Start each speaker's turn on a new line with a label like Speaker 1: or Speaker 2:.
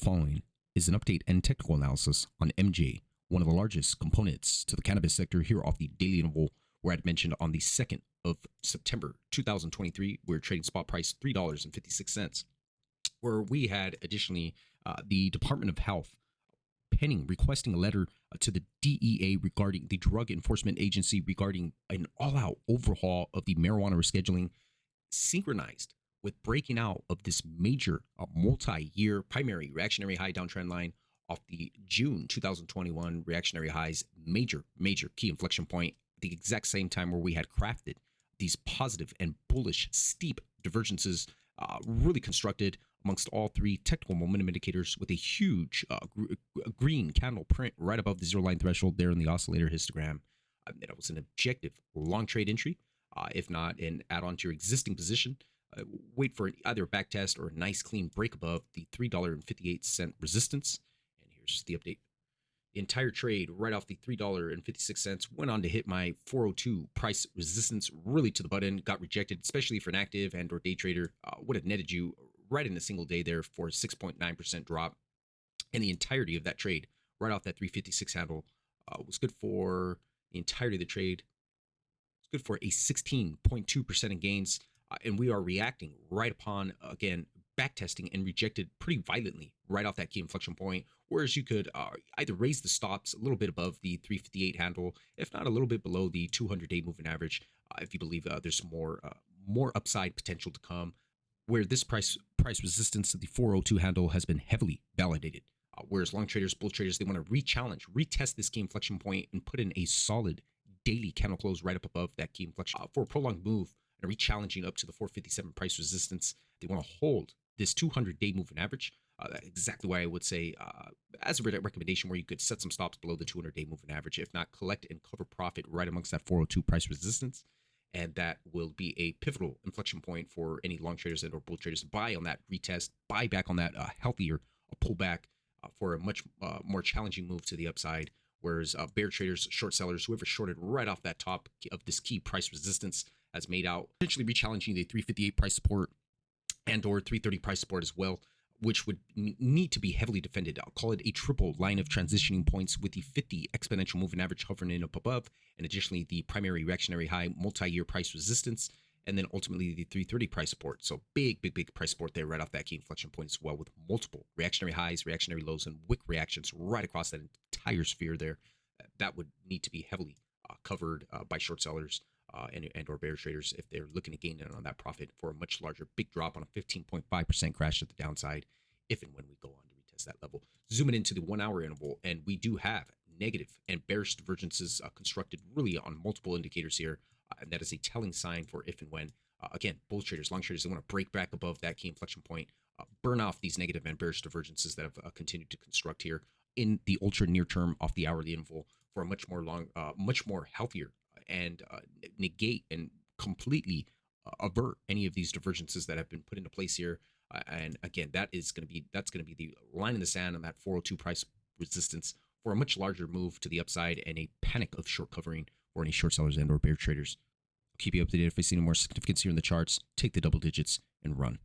Speaker 1: following is an update and technical analysis on MJ, one of the largest components to the cannabis sector here off the daily interval, where I'd mentioned on the 2nd of September 2023, we're trading spot price $3.56, where we had additionally the Department of Health penning requesting a letter to the DEA regarding the Drug Enforcement Agency regarding an all-out overhaul of the marijuana rescheduling, synchronized with breaking out of this major multi-year primary reactionary high downtrend line off the June 2021 reactionary highs, major key inflection point, the exact same time where we had crafted these positive and bullish steep divergences, really constructed amongst all three technical momentum indicators, with a huge green candle print right above the zero line threshold there in the oscillator histogram. That was an objective long trade entry. If not an add-on to your existing position, wait for either a back test or a nice clean break above the $3.58 resistance. And here's just the update. The entire trade right off the $3.56 went on to hit my 402 price resistance really to the button, got rejected, especially for an active and or day trader. Would have netted you right in a single day there for a 6.9% drop. And the entirety of that trade right off that 356 handle was good for the entirety of the trade. It's good for a 16.2% in gains. And we are reacting right upon, again, backtesting and rejected pretty violently right off that key inflection point, whereas you could either raise the stops a little bit above the 358 handle, if not a little bit below the 200-day moving average, if you believe there's more upside potential to come, where this price resistance of the 402 handle has been heavily validated. Whereas long traders, bull traders, they want to retest this key inflection point and put in a solid daily candle close right up above that key inflection for a prolonged move and re-challenging up to the 457 price resistance. They want to hold this 200-day moving average. Exactly why I would say, as a recommendation, where you could set some stops below the 200-day moving average, if not collect and cover profit right amongst that 402 price resistance. And that will be a pivotal inflection point for any long traders and or bull traders to buy on that retest, buy back on that healthier pullback for a much more challenging move to the upside. Whereas bear traders, short sellers, whoever shorted right off that top of this key price resistance has made out, potentially re-challenging the 358 price support and or 330 price support as well, which would need to be heavily defended. I'll call it a triple line of transitioning points, with the 50 exponential moving average hovering in up above, and additionally the primary reactionary high multi-year price resistance, and then ultimately the 330 price support. So big price support there right off that key inflection point as well, with multiple reactionary highs, reactionary lows, and wick reactions right across that entire sphere there. That would need to be heavily covered by short sellers and or bear traders if they're looking to gain in on that profit for a much larger big drop on a 15.5% crash at the downside, if and when we go on to retest that level. Zooming into the 1 hour interval, and we do have negative and bearish divergences constructed really on multiple indicators here, and that is a telling sign for if and when, again, bull traders, long traders, they want to break back above that key inflection point, burn off these negative and bearish divergences that have continued to construct here in the ultra near term off the hourly interval for a much more healthier and negate and completely avert any of these divergences that have been put into place here. And again, that's going to be the line in the sand on that 402 price resistance for a much larger move to the upside and a panic of short covering for any short sellers and or bear traders. I'll keep you updated if I see any more significance here in the charts. Take the double digits and run.